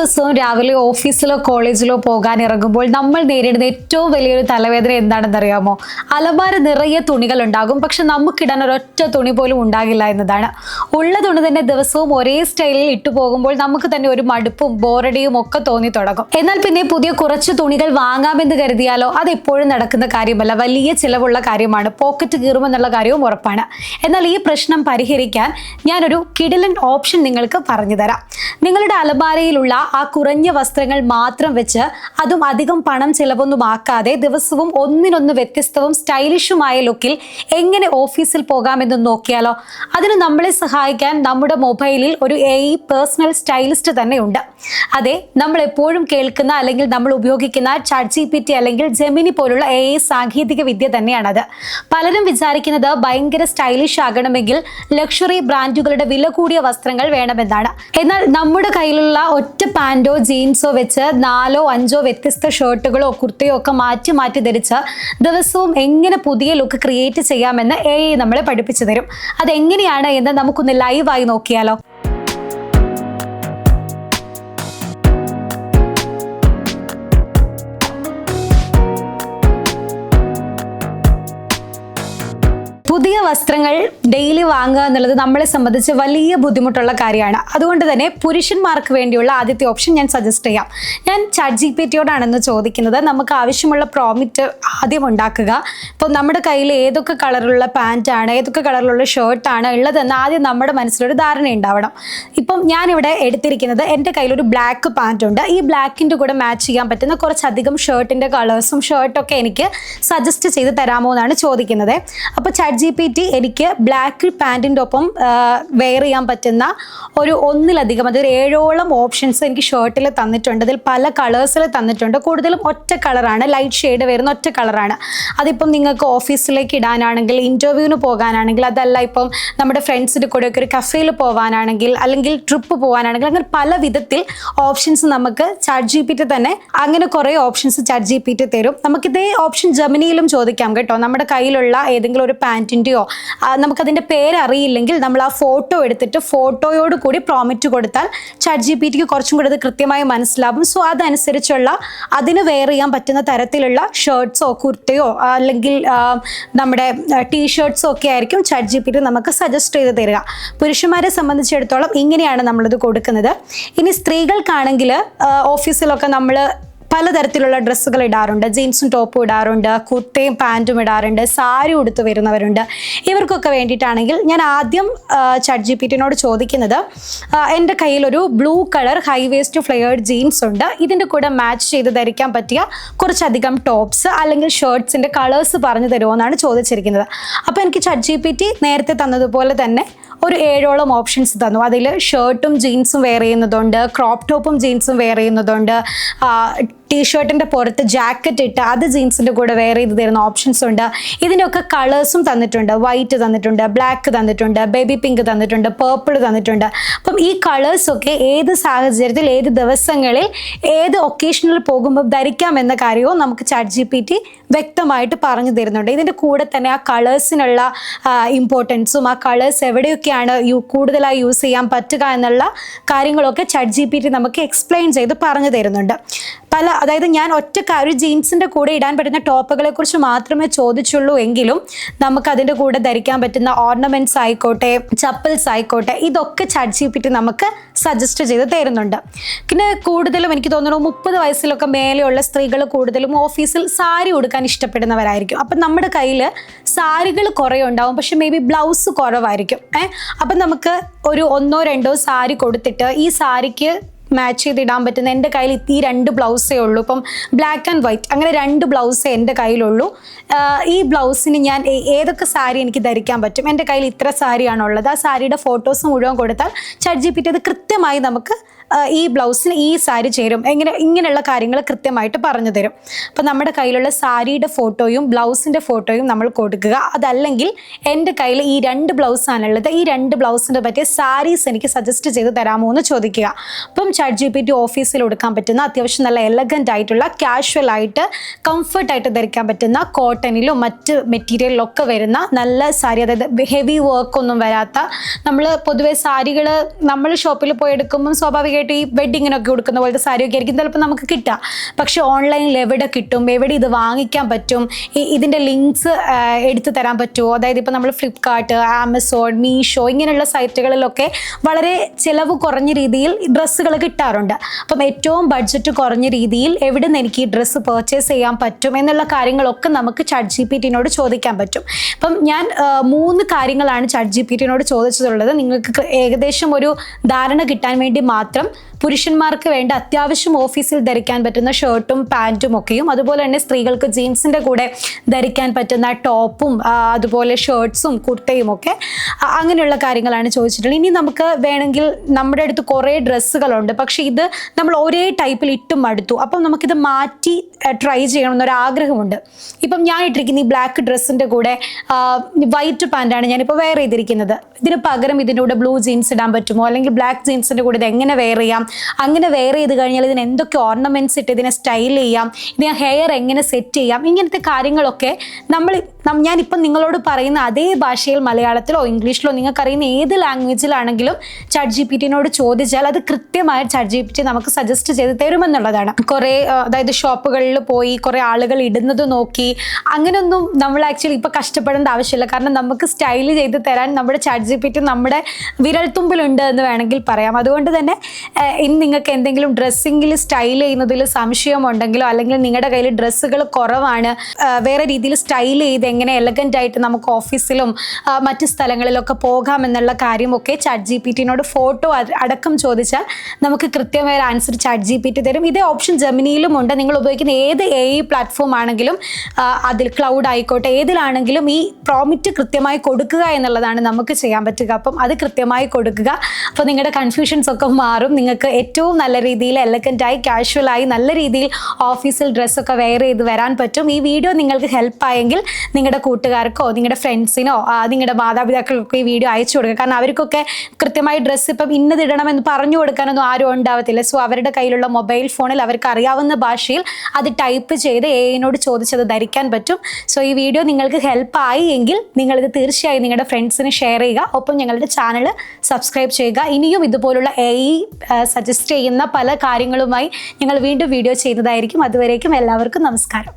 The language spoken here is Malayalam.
ദിവസവും രാവിലെ ഓഫീസിലോ കോളേജിലോ പോകാൻ ഇറങ്ങുമ്പോൾ നമ്മൾ നേരിടുന്ന ഏറ്റവും വലിയൊരു തലവേദന എന്താണെന്ന് അറിയാമോ? അലമാര നിറയെ തുണികൾ ഉണ്ടാകും, പക്ഷെ നമുക്കിടാൻ ഒരൊറ്റ തുണി പോലും ഉണ്ടാകില്ല എന്നതാണ്. ഉള്ള തുണി തന്നെ ദിവസവും ഒരേ സ്റ്റൈലിൽ ഇട്ടു പോകുമ്പോൾ നമുക്ക് തന്നെ ഒരു മടുപ്പും ബോറടിയും ഒക്കെ തോന്നി തുടങ്ങും. എന്നാൽ പിന്നെ പുതിയ കുറച്ച് തുണികൾ വാങ്ങാമെന്ന് കരുതിയാലോ, അത് എപ്പോഴും നടക്കുന്ന കാര്യമല്ല, വലിയ ചിലവുള്ള കാര്യമാണ്, പോക്കറ്റ് കീറുമെന്നുള്ള കാര്യവും ഉറപ്പാണ്. എന്നാൽ ഈ പ്രശ്നം പരിഹരിക്കാൻ ഞാനൊരു കിടിലൻ ഓപ്ഷൻ നിങ്ങൾക്ക് പറഞ്ഞു തരാം. നിങ്ങളുടെ അലമാരയിലുള്ള ആ കുറഞ്ഞ വസ്ത്രങ്ങൾ മാത്രം വെച്ച്, അതും അധികം പണം ചിലവൊന്നും ആക്കാതെ, ദിവസവും ഒന്നിനൊന്ന് വ്യത്യസ്തവും സ്റ്റൈലിഷുമായ ലുക്കിൽ എങ്ങനെ ഓഫീസിൽ പോകാമെന്ന് നോക്കിയാലോ? അതിന് നമ്മളെ സഹായിക്കാൻ നമ്മുടെ മൊബൈലിൽ ഒരു AI പേഴ്സണൽ സ്റ്റൈലിസ്റ്റ് തന്നെ ഉണ്ട്. അതെ, നമ്മൾ എപ്പോഴും കേൾക്കുന്ന അല്ലെങ്കിൽ നമ്മൾ ഉപയോഗിക്കുന്ന ChatGPT അല്ലെങ്കിൽ ജെമിനി പോലുള്ള AI സാങ്കേതിക വിദ്യ തന്നെയാണത്. പലരും വിചാരിക്കുന്നത് ഭയങ്കര സ്റ്റൈലിഷ് ആകണമെങ്കിൽ ലക്ഷറി ബ്രാൻഡുകളുടെ വില കൂടിയ വസ്ത്രങ്ങൾ വേണമെന്നാണ്. എന്നാൽ നമ്മുടെ കയ്യിലുള്ള ഒറ്റ പാൻറ്റോ ജീൻസോ വെച്ച് 4-5 വ്യത്യസ്ത ഷർട്ടുകളോ കുർത്തയോ ഒക്കെ മാറ്റി മാറ്റി ധരിച്ച് ദിവസവും എങ്ങനെ പുതിയ ലുക്ക് ക്രിയേറ്റ് ചെയ്യാമെന്ന് AI നമ്മളെ പഠിപ്പിച്ചു തരും. അതെങ്ങനെയാണ് എന്ന് നമുക്കൊന്ന് ലൈവായി നോക്കിയാലോ? പുതിയ വസ്ത്രങ്ങൾ ഡെയിലി വാങ്ങുക എന്നുള്ളത് നമ്മളെ സംബന്ധിച്ച് വലിയ ബുദ്ധിമുട്ടുള്ള കാര്യമാണ്. അതുകൊണ്ട് തന്നെ പുരുഷന്മാർക്ക് വേണ്ടിയുള്ള ആദ്യത്തെ ഓപ്ഷൻ ഞാൻ സജസ്റ്റ് ചെയ്യാം. ഞാൻ ChatGPTയോടാണെന്ന് ചോദിക്കുന്നത്, നമുക്ക് ആവശ്യമുള്ള പ്രോമിറ്റ് ആദ്യം ഉണ്ടാക്കുക. ഇപ്പോൾ നമ്മുടെ കയ്യിൽ ഏതൊക്കെ കളറിലുള്ള പാൻറ്റാണ്, ഏതൊക്കെ കളറിലുള്ള ഷർട്ടാണ് ഉള്ളതെന്ന് ആദ്യം നമ്മുടെ മനസ്സിലൊരു ധാരണ ഉണ്ടാവണം. ഇപ്പം ഞാനിവിടെ എടുത്തിരിക്കുന്നത്, എൻ്റെ കയ്യിലൊരു ബ്ലാക്ക് പാൻറ്റ് ഉണ്ട്. ഈ ബ്ലാക്കിൻ്റെ കൂടെ മാച്ച് ചെയ്യാൻ പറ്റുന്ന കുറച്ചധികം ഷർട്ടിൻ്റെ കളേഴ്സും ഷർട്ടൊക്കെ എനിക്ക് സജസ്റ്റ് ചെയ്ത് തരാമോ എന്നാണ് ചോദിക്കുന്നത്. അപ്പോൾ ChatGPT എനിക്ക് ബ്ലാക്ക് പാൻറ്റിൻ്റെ ഒപ്പം വെയർ ചെയ്യാൻ പറ്റുന്ന ഒന്നിലധികം, അതൊരു 7ഓളം ഓപ്ഷൻസ് എനിക്ക് ഷർട്ടിൽ തന്നിട്ടുണ്ട്. അതിൽ പല കളേഴ്സിൽ തന്നിട്ടുണ്ട്. കൂടുതലും ഒറ്റ കളറാണ്, ലൈറ്റ് ഷെയ്ഡ് വരുന്ന ഒറ്റ കളറാണ്. അതിപ്പം നിങ്ങൾക്ക് ഓഫീസിലേക്ക് ഇടാനാണെങ്കിൽ, ഇൻ്റർവ്യൂവിന് പോകാനാണെങ്കിൽ, അതല്ല ഇപ്പം നമ്മുടെ ഫ്രണ്ട്സിൻ്റെ കൂടെയൊക്കെ ഒരു കഫേയിൽ പോകാനാണെങ്കിൽ, അല്ലെങ്കിൽ ട്രിപ്പ് പോകാനാണെങ്കിൽ, അങ്ങനെ പല വിധത്തിൽ ഓപ്ഷൻസ് നമുക്ക് ChatGPT തന്നെ, അങ്ങനെ കുറേ ഓപ്ഷൻസ് ChatGPT തരും. നമുക്കിതേ ഓപ്ഷൻ ജെമിനിയിലും ചോദിക്കാം കേട്ടോ. നമ്മുടെ കയ്യിലുള്ള ഏതെങ്കിലും ഒരു പാൻറ്റിൻ്റെയോ നമുക്കതിൻ്റെ പേരറിയില്ലെങ്കിൽ നമ്മൾ ആ ഫോട്ടോ എടുത്തിട്ട് ഫോട്ടോയോട് കൂടി പ്രോമിറ്റ് കൊടുത്താൽ ChatGPTക്ക് കുറച്ചും കൂടി അത് കൃത്യമായി മനസ്സിലാവും. സോ അതനുസരിച്ചുള്ള അതിന് വെയർ ചെയ്യാൻ പറ്റുന്ന തരത്തിലുള്ള ഷർട്ട്സോ കുർത്തയോ അല്ലെങ്കിൽ നമ്മുടെ ടീഷർട്ട്സോ ഒക്കെ ആയിരിക്കും ChatGPT നമുക്ക് സജസ്റ്റ് ചെയ്ത് തരിക. പുരുഷന്മാരെ സംബന്ധിച്ചിടത്തോളം ഇങ്ങനെയാണ് നമ്മളിത് കൊടുക്കുന്നത്. ഇനി സ്ത്രീകൾക്കാണെങ്കിൽ ഓഫീസിലൊക്കെ നമ്മൾ പലതരത്തിലുള്ള ഡ്രസ്സുകൾ ഇടാറുണ്ട്. ജീൻസും ടോപ്പും ഇടാറുണ്ട്, കുർത്തയും പാൻറ്റും ഇടാറുണ്ട്, സാരി ഉടുത്ത് വരുന്നവരുണ്ട്. ഇവർക്കൊക്കെ വേണ്ടിയിട്ടാണെങ്കിൽ ഞാൻ ആദ്യം ChatGPTനോട് ചോദിക്കുന്നത്, എൻ്റെ കയ്യിലൊരു blue colour high waist flared jeans ഉണ്ട്, ഇതിൻ്റെ കൂടെ മാച്ച് ചെയ്ത് ധരിക്കാൻ പറ്റിയ കുറച്ചധികം ടോപ്സ് അല്ലെങ്കിൽ ഷർട്ട്സിൻ്റെ കളേഴ്സ് പറഞ്ഞു തരുമോ എന്നാണ് ചോദിച്ചിരിക്കുന്നത്. അപ്പോൾ എനിക്ക് ChatGPT നേരത്തെ തന്നതുപോലെ തന്നെ ഒരു 7ഓളം ഓപ്ഷൻസ് തന്നു. അതിൽ ഷർട്ടും ജീൻസും വെയർ ചെയ്യുന്നതുണ്ട്, ക്രോപ്പ് ടോപ്പും ജീൻസും വെയർ ചെയ്യുന്നതുണ്ട്, ടീഷർട്ടിൻ്റെ പുറത്ത് ജാക്കറ്റ് ഇട്ട് അത് ജീൻസിൻ്റെ കൂടെ വെയർ ചെയ്ത് തരുന്ന ഓപ്ഷൻസ് ഉണ്ട്. ഇതിൻ്റെയൊക്കെ കളേഴ്സും തന്നിട്ടുണ്ട്. വൈറ്റ് തന്നിട്ടുണ്ട്, ബ്ലാക്ക് തന്നിട്ടുണ്ട്, ബേബി പിങ്ക് തന്നിട്ടുണ്ട്, പേർപ്പിൾ തന്നിട്ടുണ്ട്. അപ്പം ഈ കളേഴ്സൊക്കെ ഏത് സാഹചര്യത്തിൽ, ഏത് ദിവസങ്ങളിൽ, ഏത് ഒക്കേഷനിൽ പോകുമ്പോൾ ധരിക്കാം എന്ന കാര്യവും നമുക്ക് ChatGPT വ്യക്തമായിട്ട് പറഞ്ഞു തരുന്നുണ്ട്. ഇതിൻ്റെ കൂടെ തന്നെ ആ കളേഴ്സിനുള്ള ഇമ്പോർട്ടൻസും, ആ കളേഴ്സ് എവിടെയൊക്കെയാണ് കൂടുതലായി യൂസ് ചെയ്യാൻ പറ്റുക എന്നുള്ള കാര്യങ്ങളൊക്കെ ChatGPT നമുക്ക് എക്സ്പ്ലെയിൻ ചെയ്ത് പറഞ്ഞു തരുന്നുണ്ട്. അതായത് ഞാൻ ഒരു ജീൻസിൻ്റെ കൂടെ ഇടാൻ പറ്റുന്ന ടോപ്പുകളെ കുറിച്ച് മാത്രമേ ചോദിച്ചുള്ളൂ എങ്കിലും നമുക്ക് അതിൻ്റെ കൂടെ ധരിക്കാൻ പറ്റുന്ന ഓർണമെന്റ്സ് ആയിക്കോട്ടെ, ചപ്പൽസ് ആയിക്കോട്ടെ, ഇതൊക്കെ ChatGPT നമുക്ക് സജസ്റ്റ് ചെയ്ത് തരുന്നുണ്ട്. പിന്നെ കൂടുതലും എനിക്ക് തോന്നുന്നു 30 വയസ്സിലൊക്കെ മേലെയുള്ള സ്ത്രീകൾ കൂടുതലും ഓഫീസിൽ സാരി ഉടുക്കാൻ ഇഷ്ടപ്പെടുന്നവരായിരിക്കും. അപ്പം നമ്മുടെ കയ്യിൽ സാരികൾ കുറേ ഉണ്ടാവും, പക്ഷെ മേ ബി ബ്ലൗസ് കുറവായിരിക്കും. അപ്പം നമുക്ക് ഒരു 1-2 സാരി കൊടുത്തിട്ട് ഈ സാരിക്ക് മാച്ച് ചെയ്തിടാൻ പറ്റുന്ന, എൻ്റെ കയ്യിൽ ഈ 2 ബ്ലൗസേ ഉള്ളൂ, ഇപ്പം ബ്ലാക്ക് ആൻഡ് വൈറ്റ്, അങ്ങനെ 2 ബ്ലൗസേ എൻ്റെ കയ്യിലുള്ളൂ, ഈ ബ്ലൗസിന് ഞാൻ ഏതൊക്കെ സാരി എനിക്ക് ധരിക്കാൻ പറ്റും, എൻ്റെ കയ്യിൽ ഇത്ര സാരിയാണുള്ളത്, ആ സാരിയുടെ ഫോട്ടോസ് മുഴുവൻ കൊടുത്താൽ ChatGPT അത് കൃത്യമായി നമുക്ക് ഈ ബ്ലൗസിന് ഈ സാരി ചേരും, ഇങ്ങനെയുള്ള കാര്യങ്ങൾ കൃത്യമായിട്ട് പറഞ്ഞു തരും. അപ്പം നമ്മുടെ കയ്യിലുള്ള സാരിയുടെ ഫോട്ടോയും ബ്ലൗസിൻ്റെ ഫോട്ടോയും നമ്മൾ കൊടുക്കുക. അതല്ലെങ്കിൽ എൻ്റെ കയ്യിൽ ഈ 2 ബ്ലൗസാണുള്ളത്, ഈ 2 ബ്ലൗസിൻ്റെ പറ്റിയ സാരീസ് എനിക്ക് സജസ്റ്റ് ചെയ്ത് തരാമോ എന്ന് ചോദിക്കുക. അപ്പം ChatGPT ഓഫീസിൽ കൊടുക്കാൻ പറ്റുന്ന അത്യാവശ്യം നല്ല എലഗൻ്റ് ആയിട്ടുള്ള, കാഷ്വൽ ആയിട്ട്, കംഫർട്ടായിട്ട് ധരിക്കാൻ പറ്റുന്ന കോട്ടണിലും മറ്റ് മെറ്റീരിയലിലൊക്കെ വരുന്ന നല്ല സാരി, അതായത് ഹെവി വർക്കൊന്നും വരാത്ത, നമ്മൾ പൊതുവെ സാരികൾ നമ്മൾ ഷോപ്പിൽ പോയി എടുക്കുമ്പം സ്വാഭാവികമായിട്ട് ആയിട്ട് ഈ വെഡിങ്ങിനൊക്കെ കൊടുക്കുന്ന പോലത്തെ സാരിയൊക്കെ ആയിരിക്കും ചിലപ്പോൾ നമുക്ക് കിട്ടുക. പക്ഷെ ഓൺലൈനിൽ എവിടെ കിട്ടും, എവിടെ ഇത് വാങ്ങിക്കാൻ പറ്റും, ഇതിൻ്റെ ലിങ്ക്സ് എടുത്തു തരാൻ പറ്റുമോ? അതായത് ഇപ്പോൾ നമ്മൾ ഫ്ലിപ്കാർട്ട്, ആമസോൺ, മീഷോ ഇങ്ങനെയുള്ള സൈറ്റുകളിലൊക്കെ വളരെ ചിലവ് കുറഞ്ഞ രീതിയിൽ ഡ്രസ്സുകൾ കിട്ടാറുണ്ട്. അപ്പം ഏറ്റവും ബഡ്ജറ്റ് കുറഞ്ഞ രീതിയിൽ എവിടെ നിന്ന് എനിക്ക് ഈ ഡ്രസ്സ് പർച്ചേസ് ചെയ്യാൻ പറ്റും എന്നുള്ള കാര്യങ്ങളൊക്കെ നമുക്ക് ChatGPT-നോട് ചോദിക്കാൻ പറ്റും. അപ്പം ഞാൻ 3 കാര്യങ്ങളാണ് ChatGPT-നോട് ചോദിച്ചിട്ടുള്ളത്. നിങ്ങൾക്ക് ഏകദേശം ഒരു ധാരണ കിട്ടാൻ വേണ്ടി മാത്രം. പുരുഷന്മാർക്ക് വേണ്ട അത്യാവശ്യം ഓഫീസിൽ ധരിക്കാൻ പറ്റുന്ന ഷർട്ടും പാൻറ്റും ഒക്കെയും, അതുപോലെ തന്നെ സ്ത്രീകൾക്ക് ജീൻസിൻ്റെ കൂടെ ധരിക്കാൻ പറ്റുന്ന ടോപ്പും അതുപോലെ ഷർട്ട്സും കുർത്തയും ഒക്കെ അങ്ങനെയുള്ള കാര്യങ്ങളാണ് ചോദിച്ചിട്ടുള്ളത്. ഇനി നമുക്ക് വേണമെങ്കിൽ നമ്മുടെ അടുത്ത് കുറേ ഡ്രസ്സുകളുണ്ട്, പക്ഷേ ഇത് നമ്മൾ ഒരേ ടൈപ്പിൽ ഇട്ടും മടുത്തു. അപ്പം നമുക്കിത് മാറ്റി ട്രൈ ചെയ്യണമെന്നൊരാഗ്രഹമുണ്ട്. ഇപ്പം ഞാൻ ഇട്ടിരിക്കുന്ന ഈ ബ്ലാക്ക് ഡ്രസ്സിൻ്റെ കൂടെ വൈറ്റ് പാൻറ്റാണ് ഞാനിപ്പോൾ വെയർ ചെയ്തിരിക്കുന്നത്. ഇതിന് പകരം ഇതിൻ്റെ കൂടെ ബ്ലൂ ജീൻസ് ഇടാൻ പറ്റുമോ, അല്ലെങ്കിൽ ബ്ലാക്ക് ജീൻസിൻ്റെ കൂടെ ഇത് എങ്ങനെ വെയർ ചെയ്യാം, അങ്ങനെ വെയർ ചെയ്ത് കഴിഞ്ഞാൽ ഇതിന് എന്തൊക്കെ ഓർണമെൻറ്റ്സ് ഇട്ട് ഇതിനെ സ്റ്റൈൽ ചെയ്യാം, ഇതിനെ ഹെയർ എങ്ങനെ സെറ്റ് ചെയ്യാം, ഇങ്ങനത്തെ കാര്യങ്ങളൊക്കെ ഞാനിപ്പം നിങ്ങളോട് പറയുന്ന അതേ ഭാഷയിൽ മലയാളത്തിലോ ഇംഗ്ലീഷിലോ നിങ്ങൾക്കറിയുന്ന ഏത് ലാംഗ്വേജിലാണെങ്കിലും ChatGPT-നോട് ചോദിച്ചാൽ അത് കൃത്യമായി ChatGPT നമുക്ക് സജസ്റ്റ് ചെയ്ത് തരുമെന്നുള്ളതാണ്. കുറേ അതായത് ഷോപ്പുകളിൽ പോയി കുറേ ആളുകൾ ഇടുന്നത് നോക്കി അങ്ങനെയൊന്നും നമ്മൾ ആക്ച്വലി ഇപ്പോൾ കഷ്ടപ്പെടേണ്ട ആവശ്യമില്ല. കാരണം നമുക്ക് സ്റ്റൈൽ ചെയ്ത് തരാൻ നമ്മുടെ ChatGPT നമ്മുടെ വിരൽത്തുമ്പിലുണ്ട് എന്ന് വേണമെങ്കിൽ പറയാം. അതുകൊണ്ട് തന്നെ ഇനി നിങ്ങൾക്ക് എന്തെങ്കിലും ഡ്രസ്സിങ്ങിൽ സ്റ്റൈൽ ചെയ്യുന്നതിൽ സംശയമുണ്ടെങ്കിലോ, അല്ലെങ്കിൽ നിങ്ങളുടെ കയ്യിൽ ഡ്രസ്സുകൾ കുറവാണ്, വേറെ രീതിയിൽ സ്റ്റൈൽ ചെയ്ത് എങ്ങനെ എലഗൻ്റ് ആയിട്ട് നമുക്ക് ഓഫീസിലും മറ്റ് സ്ഥലങ്ങളിലൊക്കെ പോകാമെന്നുള്ള കാര്യമൊക്കെ ChatGPT-നോട് ഫോട്ടോ അടക്കം ചോദിച്ചാൽ നമുക്ക് കൃത്യമായ ഒരു ആൻസർ ChatGPT തരും. ഇതേ ഓപ്ഷൻ ജെമിനിയിലും ഉണ്ട്. നിങ്ങൾ ഉപയോഗിക്കുന്ന ഏത് AI പ്ലാറ്റ്ഫോം ആണെങ്കിലും അതിൽ ക്ലൗഡ് ആയിക്കോട്ടെ ഏതിലാണെങ്കിലും ഈ പ്രോമിറ്റ് കൃത്യമായി കൊടുക്കുക എന്നുള്ളതാണ് നമുക്ക് ചെയ്യാൻ പറ്റുക. അപ്പം അത് കൃത്യമായി കൊടുക്കുക. അപ്പോൾ നിങ്ങളുടെ കൺഫ്യൂഷൻസ് ഒക്കെ മാറും. നിങ്ങൾക്ക് ഏറ്റവും നല്ല രീതിയിൽ എലഗൻ്റായി കാഷ്വലായി നല്ല രീതിയിൽ ഓഫീസിൽ ഡ്രസ്സൊക്കെ വെയർ ചെയ്ത് വരാൻ പറ്റും. ഈ വീഡിയോ നിങ്ങൾക്ക് ഹെൽപ്പ് ആയെങ്കിൽ നിങ്ങളുടെ കൂട്ടുകാർക്കോ നിങ്ങളുടെ ഫ്രണ്ട്സിനോ നിങ്ങളുടെ മാതാപിതാക്കൾക്കൊക്കെ ഈ വീഡിയോ അയച്ചു കൊടുക്കുക. കാരണം അവർക്കൊക്കെ കൃത്യമായി ഡ്രസ്സ് ഇപ്പം ഇന്നതിടണമെന്ന് പറഞ്ഞു കൊടുക്കാനൊന്നും ആരും ഉണ്ടാവത്തില്ല. സോ അവരുടെ കയ്യിലുള്ള മൊബൈൽ ഫോണിൽ അവർക്ക് അറിയാവുന്ന ഭാഷയിൽ അത് ടൈപ്പ് ചെയ്ത് AI-നോട് ചോദിച്ചത് ധരിക്കാൻ പറ്റും. സോ ഈ വീഡിയോ നിങ്ങൾക്ക് ഹെൽപ്പ് ആയി എങ്കിൽ നിങ്ങളിത് തീർച്ചയായും നിങ്ങളുടെ ഫ്രണ്ട്സിന് ഷെയർ ചെയ്യുക. ഒപ്പം ഞങ്ങളുടെ ചാനൽ സബ്സ്ക്രൈബ് ചെയ്യുക. ഇനിയും ഇതുപോലുള്ള AI സജസ്റ്റ് ചെയ്യുന്ന പല കാര്യങ്ങളുമായി ഞങ്ങൾ വീണ്ടും വീഡിയോ ചെയ്യുന്നതായിരിക്കും. അതുവരേക്കും എല്ലാവർക്കും നമസ്കാരം.